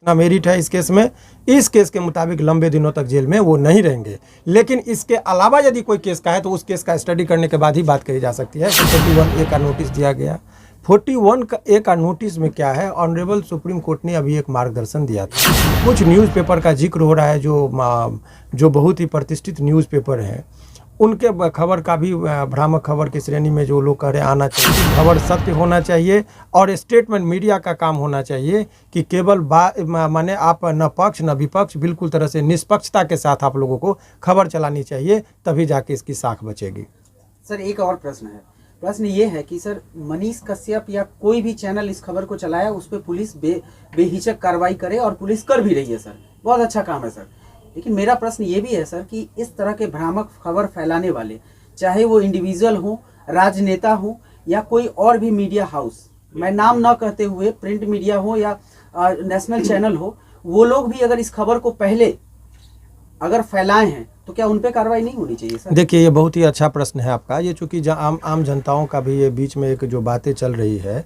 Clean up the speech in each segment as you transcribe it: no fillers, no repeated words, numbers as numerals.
ना मेरिट है इस केस में, इस केस के मुताबिक लंबे दिनों तक जेल में वो नहीं रहेंगे। लेकिन इसके अलावा यदि कोई केस का है तो उस केस का स्टडी करने के बाद ही बात कही जा सकती है। 41A का नोटिस दिया गया। 41A का नोटिस में क्या है, ऑनरेबल सुप्रीम कोर्ट ने अभी एक मार्गदर्शन दिया था। कुछ न्यूज़पेपर का जिक्र हो रहा है जो बहुत ही प्रतिष्ठित न्यूज़पेपर हैं, उनके खबर का भी भ्रामक खबर की श्रेणी में जो लोग कह रहे आना चाहिए। खबर सत्य होना चाहिए और स्टेटमेंट मीडिया का काम होना चाहिए कि केवल माने आप न पक्ष न विपक्ष, बिल्कुल तरह से निष्पक्षता के साथ आप लोगों को खबर चलानी चाहिए, तभी जाके इसकी साख बचेगी। सर एक और प्रश्न है, प्रश्न ये है कि सर मनीष कश्यप या कोई भी चैनल इस खबर को चलाया, उस पर पुलिस बेहिचक कार्रवाई करे और पुलिस कर भी रही है सर, बहुत अच्छा काम है सर। लेकिन मेरा प्रश्न ये भी है सर कि इस तरह के भ्रामक खबर फैलाने वाले, चाहे वो इंडिविजुअल हो, राजनेता हो या कोई और भी मीडिया हाउस, मैं नाम ना कहते हुए प्रिंट मीडिया हो या नेशनल चैनल हो, वो लोग भी अगर इस खबर को पहले अगर फैलाए हैं तो क्या उन पे कार्रवाई नहीं होनी चाहिए सर? देखिए, ये बहुत ही अच्छा प्रश्न है आपका। ये चूँकि आम जनताओं का भी ये बीच में एक जो बातें चल रही है,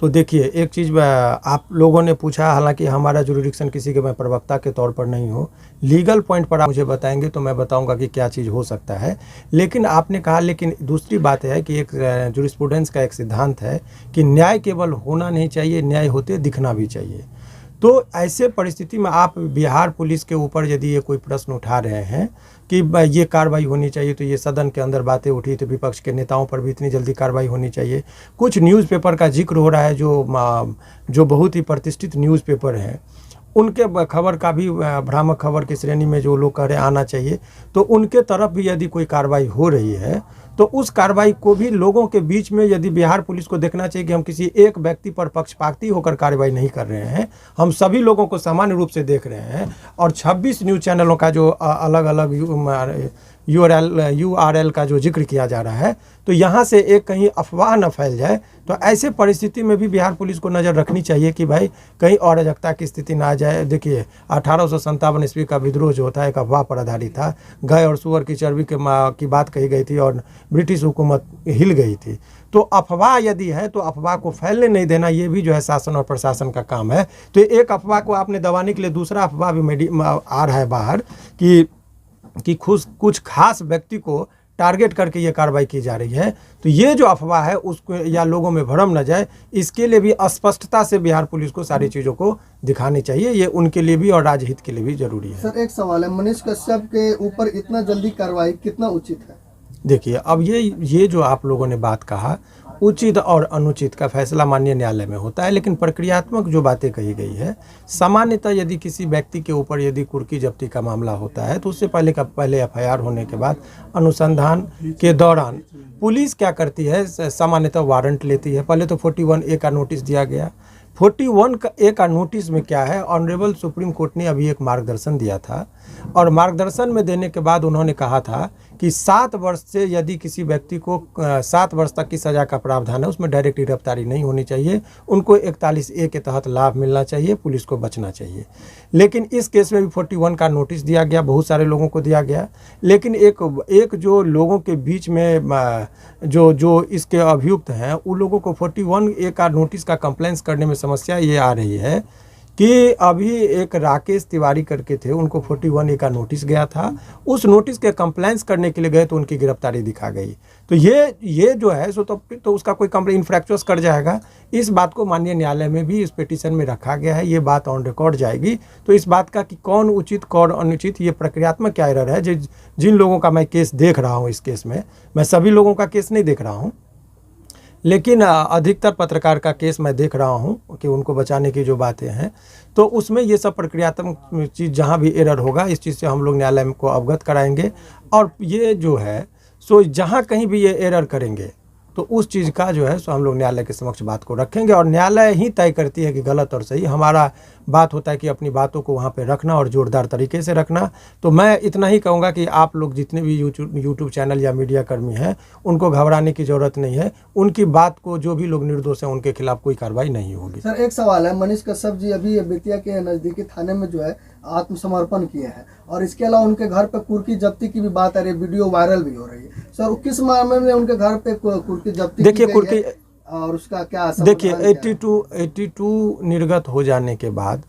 तो देखिए एक चीज़ आप लोगों ने पूछा, हालांकि हमारा जुरिडिक्शन किसी के मैं प्रवक्ता के तौर पर नहीं हूँ, लीगल पॉइंट पर आप मुझे बताएंगे तो मैं बताऊंगा कि क्या चीज़ हो सकता है। लेकिन आपने कहा, लेकिन दूसरी बात है कि एक जुरिस्प्रूडेंस का एक सिद्धांत है कि न्याय केवल होना नहीं चाहिए, न्याय होते दिखना भी चाहिए। तो ऐसे परिस्थिति में आप बिहार पुलिस के ऊपर यदि ये कोई प्रश्न उठा रहे हैं कि ये कार्रवाई होनी चाहिए, तो ये सदन के अंदर बातें उठी तो विपक्ष के नेताओं पर भी इतनी जल्दी कार्रवाई होनी चाहिए। कुछ न्यूज़पेपर का जिक्र हो रहा है जो बहुत ही प्रतिष्ठित न्यूज़पेपर हैं, उनके खबर का भी भ्रामक खबर की श्रेणी में जो लोग कह रहे आना चाहिए, तो उनके तरफ भी यदि कोई कार्रवाई हो रही है तो उस कार्रवाई को भी लोगों के बीच में यदि बिहार पुलिस को देखना चाहिए कि हम किसी एक व्यक्ति पर पक्षपाती होकर कार्रवाई नहीं कर रहे हैं, हम सभी लोगों को सामान्य रूप से देख रहे हैं। और 26 न्यूज़ चैनलों का जो अलग अलग URL का जो जिक्र किया जा रहा है, तो यहाँ से एक कहीं अफवाह न फैल जाए। तो ऐसे परिस्थिति में भी बिहार पुलिस को नज़र रखनी चाहिए कि भाई कहीं अराजकता की स्थिति ना आ जाए। देखिए 1857 ईस्वी का विद्रोह जो होता है एक अफवाह पर आधारित था। गाय और सूअर की चर्बी की बात कही गई थी और ब्रिटिश हुकूमत हिल गई थी। तो अफवाह यदि है तो अफवाह को फैलने नहीं देना, ये भी जो है शासन और प्रशासन का काम है। तो एक अफवाह को आपने दबाने के लिए दूसरा अफवाह भी आ रहा है बाहर कि कुछ खास व्यक्ति को टारगेट करके ये कार्रवाई की जा रही है। तो ये जो अफवाह है उसको या लोगों में भ्रम न जाए, इसके लिए भी स्पष्टता से बिहार पुलिस को सारी चीज़ों को दिखानी चाहिए। ये उनके लिए भी और राजहित के लिए भी जरूरी है। सर एक सवाल है, मनीष कश्यप के ऊपर इतना जल्दी कार्रवाई कितना उचित है? देखिए, अब ये जो आप लोगों ने बात कहा, उचित और अनुचित का फैसला माननीय न्यायालय में होता है। लेकिन प्रक्रियात्मक जो बातें कही गई है, सामान्यतः यदि किसी व्यक्ति के ऊपर यदि कुर्की जब्ती का मामला होता है तो उससे पहले FIR होने के बाद अनुसंधान के दौरान पुलिस क्या करती है, सामान्यतः वारंट लेती है। पहले तो 41A का नोटिस दिया गया। 41A का नोटिस में क्या है, ऑनरेबल सुप्रीम कोर्ट ने अभी एक मार्गदर्शन दिया था और मार्गदर्शन में देने के बाद उन्होंने कहा था कि 7 वर्ष से यदि किसी व्यक्ति को 7 वर्ष तक की सज़ा का प्रावधान है, उसमें डायरेक्ट गिरफ्तारी नहीं होनी चाहिए, उनको 41A के तहत लाभ मिलना चाहिए, पुलिस को बचना चाहिए। लेकिन इस केस में भी 41 का नोटिस दिया गया, बहुत सारे लोगों को दिया गया। लेकिन एक जो लोगों के बीच में जो इसके अभियुक्त हैं, उन लोगों को 41A का नोटिस का कंप्लेंस करने में समस्या ये आ रही है कि अभी एक राकेश तिवारी करके थे, उनको 41A का नोटिस गया था। उस नोटिस के कंप्लेंस करने के लिए गए तो उनकी गिरफ्तारी दिखा गई। तो ये जो है सो तो उसका कोई कंप्लेंट इन्फ्रैक्चुअस कर जाएगा। इस बात को माननीय न्यायालय में भी इस पिटीशन में रखा गया है, ये बात ऑन रिकॉर्ड जाएगी। तो इस बात का कि कौन उचित कौन अनुचित, ये प्रक्रियात्मक क्या एरर है। जिन लोगों का मैं केस देख रहा हूँ, इस केस में मैं सभी लोगों का केस नहीं देख रहा हूँ, लेकिन अधिकतर पत्रकार का केस मैं देख रहा हूं कि उनको बचाने की जो बातें हैं, तो उसमें ये सब प्रक्रियात्मक चीज़ जहां भी एरर होगा, इस चीज़ से हम लोग न्यायालय को अवगत कराएंगे। और ये जो है सो जहां कहीं भी ये एरर करेंगे तो उस चीज़ का जो है सो हम लोग न्यायालय के समक्ष बात को रखेंगे और न्यायालय ही तय करती है कि गलत और सही। हमारा बात होता है कि अपनी बातों को वहाँ पे रखना और जोरदार तरीके से रखना। तो मैं इतना ही कहूँगा कि आप लोग जितने भी यूट्यूब चैनल या मीडिया कर्मी हैं, उनको घबराने की ज़रूरत नहीं है। उनकी बात को जो भी लोग निर्दोष हैं उनके खिलाफ कोई कार्रवाई नहीं होगी। सर एक सवाल है, मनीष कश्यप जी अभी बेतिया के नज़दीकी थाने में जो है आत्मसमर्पण किए हैं और इसके अलावा उनके घर पे कुर्की जब्ती की भी बात आ रही है, वीडियो वायरल भी हो रही है। सर किस मामले में उनके घर पे कुर्की जब्ती देखिए कुर्की और उसका क्या देखिए 82 निर्गत हो जाने के बाद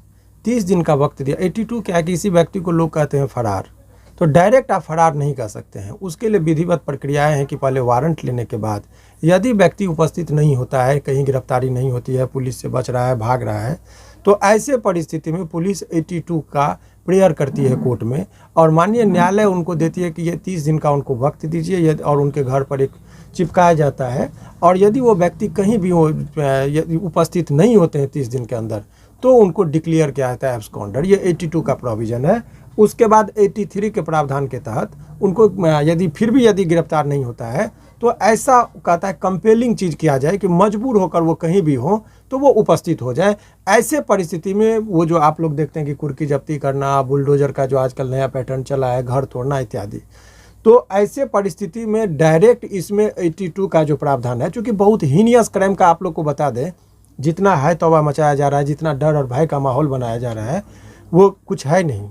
30 दिन का वक्त दिया। 82 क्या है, किसी व्यक्ति को लोग कहते हैं फरार, तो डायरेक्ट आप फरार नहीं कर सकते हैं। उसके लिए विधिवत प्रक्रियाएं हैं कि पहले वारंट लेने के बाद यदि व्यक्ति उपस्थित नहीं होता है, कहीं गिरफ्तारी नहीं होती है, पुलिस से बच रहा है, भाग रहा है, तो ऐसे परिस्थिति में पुलिस 82 का प्रेयर करती है कोर्ट में और माननीय न्यायालय उनको देती है कि ये 30 दिन का उनको वक्त दीजिए और उनके घर पर एक चिपकाया जाता है। और यदि वो व्यक्ति कहीं भी उपस्थित नहीं होते हैं 30 दिन के अंदर तो उनको डिक्लेयर किया जाता है एब्सकॉन्डर। ये 82 का प्रोविज़न है। उसके बाद 83 के प्रावधान के तहत उनको यदि फिर भी यदि गिरफ्तार नहीं होता है तो ऐसा कहता है कंपेलिंग चीज़ किया जाए कि मजबूर होकर वो कहीं भी हो तो वो उपस्थित हो जाए। ऐसे परिस्थिति में वो जो आप लोग देखते हैं कि कुर्की जब्ती करना, बुलडोजर का जो आजकल नया पैटर्न चला है, घर तोड़ना इत्यादि, तो ऐसे परिस्थिति में डायरेक्ट इसमें 82 का जो प्रावधान है, चूँकि बहुत हीनियस क्राइम का आप लोग को बता दें, जितना है तौबा मचाया जा रहा है, जितना डर और भय का माहौल बनाया जा रहा है वो कुछ है नहीं।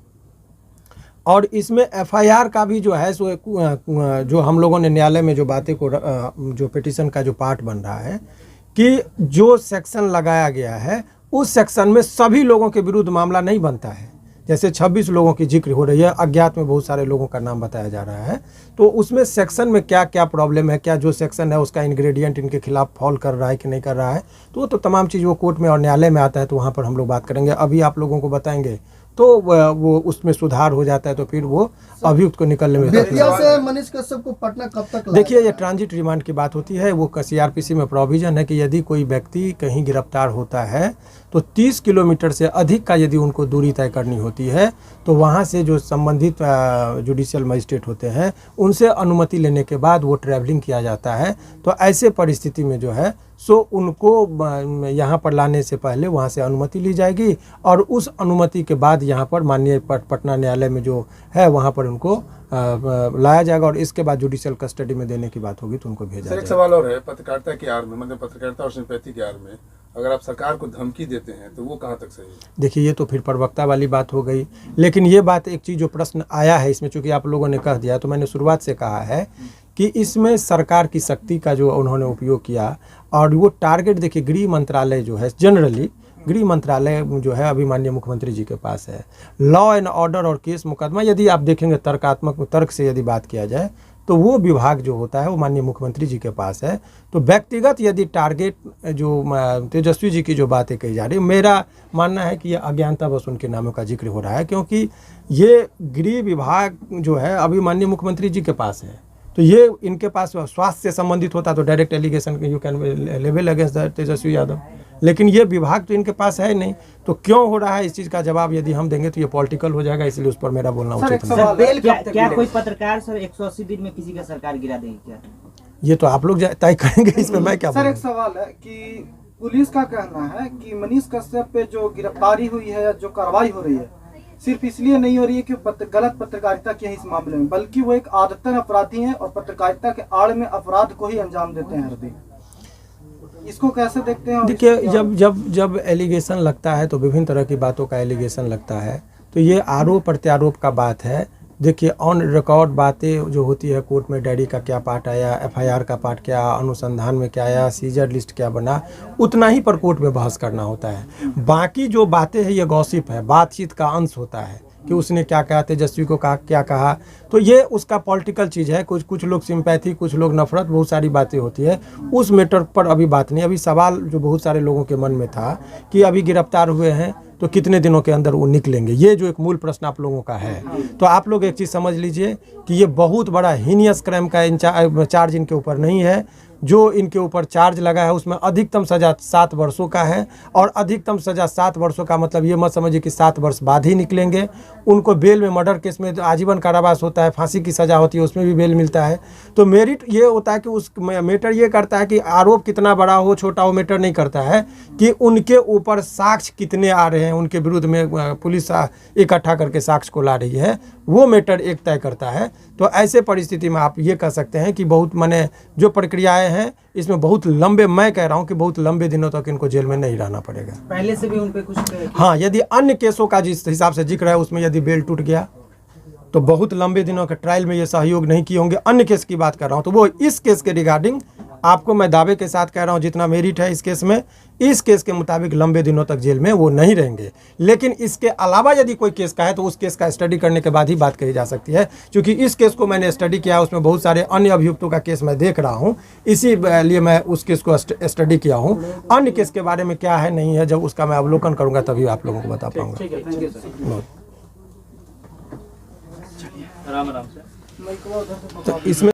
और इसमें FIR का भी जो है सो जो हम लोगों ने न्यायालय में जो बातें को जो पिटीशन का जो पार्ट बन रहा है कि जो सेक्शन लगाया गया है उस सेक्शन में सभी लोगों के विरुद्ध मामला नहीं बनता है। जैसे 26 लोगों की जिक्र हो रही है, अज्ञात में बहुत सारे लोगों का नाम बताया जा रहा है, तो उसमें सेक्शन में क्या क्या प्रॉब्लम है, क्या जो सेक्शन है उसका इंग्रेडिएंट इनके खिलाफ फॉल कर रहा है कि नहीं कर रहा है, तो तमाम चीज़ वो कोर्ट में और न्यायालय में आता है, तो वहाँ पर हम लोग बात करेंगे। अभी आप लोगों को बताएंगे तो वो उसमें सुधार हो जाता है, तो फिर वो अभियुक्त को निकलने में बेतिया से मनीष कश्यप को पटना कब तक देखिए, ये ट्रांजिट रिमांड की बात होती है। वो CRPC में प्रोविजन है कि यदि कोई व्यक्ति कहीं गिरफ्तार होता है तो 30 किलोमीटर से अधिक का यदि उनको दूरी तय करनी होती है तो वहाँ से जो संबंधित जुडिशियल मजिस्ट्रेट होते हैं उनसे अनुमति लेने के बाद वो ट्रैवलिंग किया जाता है। तो ऐसे परिस्थिति में जो है सो उनको यहाँ पर लाने से पहले वहाँ से अनुमति ली जाएगी और उस अनुमति के बाद यहाँ पर माननीय पटना न्यायालय में जो है वहाँ पर उनको लाया जाएगा और इसके बाद जुडिशियल कस्टडी में देने की बात होगी तो उनको भेजा जाएगा। एक सवाल और है, पत्रकारिता की आड़ में, मतलब पत्रकारिता और सिंपैथी की आड़ में अगर आप सरकार को धमकी देते हैं तो वो कहाँ तक सही है? देखिए, ये तो फिर प्रवक्ता वाली बात हो गई, लेकिन ये बात एक चीज़ जो प्रश्न आया है इसमें, चूँकि आप लोगों ने कह दिया तो मैंने शुरुआत से कहा है कि इसमें सरकार की शक्ति का जो उन्होंने उपयोग किया और वो टारगेट, देखिए गृह मंत्रालय जो है, जनरली गृह मंत्रालय जो है अभी माननीय मुख्यमंत्री जी के पास है। लॉ एंड ऑर्डर और केस मुकदमा यदि आप देखेंगे तर्कात्मक तर्क से यदि बात किया जाए तो वो विभाग जो होता है वो माननीय मुख्यमंत्री जी के पास है। तो व्यक्तिगत यदि टारगेट जो तेजस्वी जी की जो बातें कही जा रही है, मेरा मानना है कि ये अज्ञानता बस उनके नामों का जिक्र हो रहा है, क्योंकि ये गृह विभाग जो है अभी माननीय मुख्यमंत्री जी के पास है। तो ये इनके पास स्वास्थ्य से संबंधित होता तो direct allegation you can level against Tejashwi Yadav, लेकिन ये विभाग तो इनके पास है नहीं। तो क्यों हो रहा है इस चीज़ का जवाब यदि हम देंगे तो ये पॉलिटिकल हो जाएगा, इसलिए उस पर मेरा बोलना उचित नहीं। क्या कोई पत्रकार सर 180 दिन में किसी का सरकार गिरा देगी क्या? ये तो आप लोग तय करेंगे, इसमें मैं क्या सर एक सवाल है कि पुलिस का कहना है कि मनीष कश्यप पे जो गिरफ्तारी हुई है, जो कार्रवाई हो रही है, सिर्फ इसलिए नहीं हो रही है कि गलत पत्रकारिता की है इस मामले में, बल्कि वो एक आदतन अपराधी हैं और पत्रकारिता के आड़ में अपराध को ही अंजाम देते हैं हर दिन। इसको कैसे देखते हैं? देखिए, जब एलिगेशन लगता है तो विभिन्न तरह की बातों का एलिगेशन लगता है, तो ये आरोप प्रत्यारोप का बात है। देखिए, ऑन रिकॉर्ड बातें जो होती है कोर्ट में, डायरी का क्या पार्ट आया, FIR का पार्ट क्या, अनुसंधान में क्या आया, सीजर लिस्ट क्या बना, उतना ही पर कोर्ट में बहस करना होता है। बाकी जो बातें हैं ये गॉसिप है, बातचीत का अंश होता है कि उसने क्या कहा, तेजस्वी को क्या कहा, तो ये उसका पॉलिटिकल चीज़ है। कुछ लोग सिंपैथी, कुछ लोग नफरत, बहुत सारी बातें होती है। उस मैटर पर अभी बात नहीं। अभी सवाल जो बहुत सारे लोगों के मन में था कि अभी गिरफ्तार हुए हैं तो कितने दिनों के अंदर वो निकलेंगे, ये जो एक मूल प्रश्न आप लोगों का है। तो आप लोग एक चीज़ समझ लीजिए कि ये बहुत बड़ा हीनियस क्राइम का चार्ज इनके ऊपर नहीं है। जो इनके ऊपर चार्ज लगा है उसमें अधिकतम सज़ा 7 वर्षों का है, और अधिकतम सज़ा 7 वर्षों का मतलब ये मत समझिए कि 7 वर्ष बाद ही निकलेंगे। उनको बेल में, मर्डर केस में आजीवन कारावास होता है, फांसी की सज़ा होती है, उसमें भी बेल मिलता है। तो मेरिट ये होता है कि उस मैटर ये करता है कि आरोप कितना बड़ा हो छोटा हो मैटर नहीं करता है, कि उनके ऊपर साक्ष्य कितने आ रहे हैं, उनके विरुद्ध में पुलिस इकट्ठा करके साक्ष्य को ला रही है, वो मैटर एक तय करता है। तो ऐसे परिस्थिति में आप ये कह सकते हैं कि बहुत माने जो प्रक्रियाएं हैं इसमें बहुत लंबे, मैं कह रहा हूं कि बहुत लंबे दिनों तक इनको जेल में नहीं रहना पड़ेगा। पहले से भी उन पे कुछ हाँ, यदि अन्य केसों का जिस हिसाब से जिक्र है उसमें यदि बेल टूट गया तो बहुत लंबे दिनों के ट्रायल में ये सहयोग नहीं किए होंगे। अन्य केस की बात कर रहा हूं, तो वो इस केस के रिगार्डिंग आपको मैं दावे के साथ कह रहा हूं, जितना मेरिट है इस केस के मुताबिक लंबे दिनों तक जेल में वो नहीं रहेंगे। लेकिन इसके अलावा यदि कोई केस का है तो उस केस का स्टडी करने के बाद ही बात कही जा सकती है। क्योंकि इस केस को मैंने स्टडी किया, उसमें बहुत सारे अन्य अभियुक्तों का केस मैं देख रहा हूँ, इसी लिए मैं उस केस को स्टडी किया हूँ। अन्य केस के बारे में क्या है नहीं है, जब उसका मैं अवलोकन करूँगा तभी आप लोगों को बता पाऊँगा। ठीक है, थैंक यू सर। तो इसमें